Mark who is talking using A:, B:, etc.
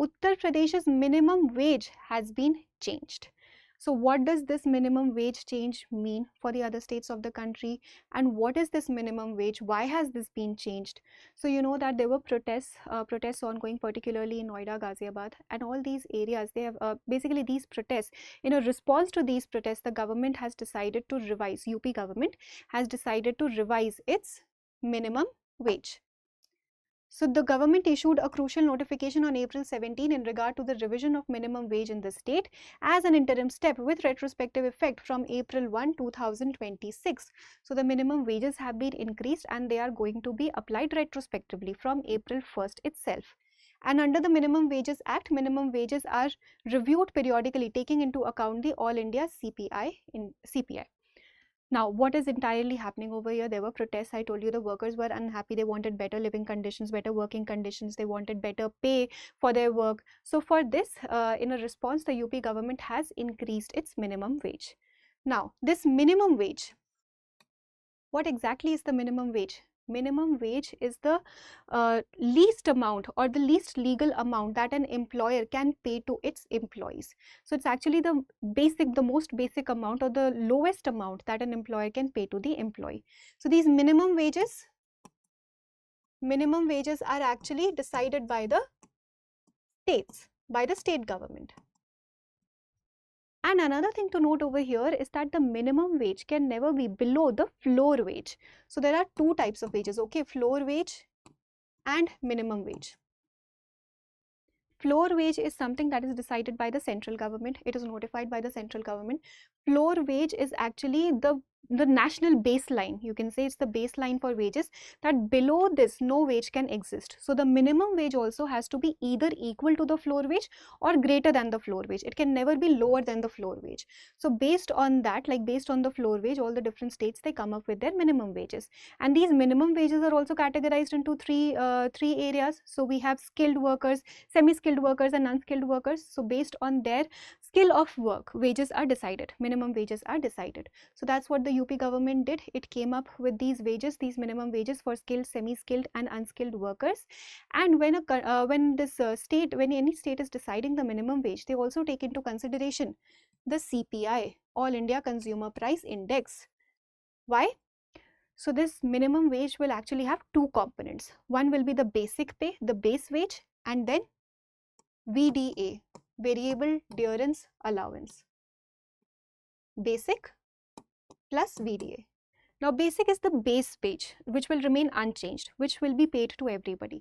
A: Uttar Pradesh's minimum wage has been changed. So what does this minimum wage change mean for the other states of the country, and what is this minimum wage? Why has this been changed? So you know that there were protests ongoing, particularly in Noida, Ghaziabad, and all these areas. They have basically these protests. In a response to these protests, the government has decided to revise. UP government has decided to revise its minimum wage. So the government issued a crucial notification on April 17 in regard to the revision of minimum wage in the state as an interim step with retrospective effect from April 1, 2026. So the minimum wages have been increased and they are going to be applied retrospectively from April 1st itself. And under the Minimum Wages Act, minimum wages are reviewed periodically, taking into account the All India CPI. Now, what is entirely happening over here? There were protests. I told you the workers were unhappy. They wanted better living conditions, better working conditions. They wanted better pay for their work. So for this, in a response, the UP government has increased its minimum wage. Now, this minimum wage, what exactly is the minimum wage? Minimum wage is the least amount or the least legal amount that an employer can pay to its employees. So it's actually the most basic amount or the lowest amount that an employer can pay to the employee. So these minimum wages are actually decided by the states, by the state government. And another thing to note over here is that the minimum wage can never be below the floor wage. So there are two types of wages, okay, floor wage and minimum wage. Floor wage is something that is decided by the central government. It is notified by the central government. Floor wage is actually the national baseline. You can say it's the baseline for wages, that below this no wage can exist. So the minimum wage also has to be either equal to the floor wage or greater than the floor wage. It can never be lower than the floor wage. So based on that, like based on the floor wage, all the different states, they come up with their minimum wages. And these minimum wages are also categorized into three areas. So we have skilled workers, semi-skilled workers and unskilled workers. So based on their skill of work, wages are decided, minimum wages are decided. So that's what the UP government did. It came up with these wages, these minimum wages for skilled, semi-skilled and unskilled workers. And when any state is deciding the minimum wage, they also take into consideration the CPI, All India Consumer Price Index. Why? So this minimum wage will actually have two components. One will be the basic pay, the base wage, and then VDA, Variable Durance Allowance. Basic plus VDA. Now basic is the base wage which will remain unchanged, which will be paid to everybody.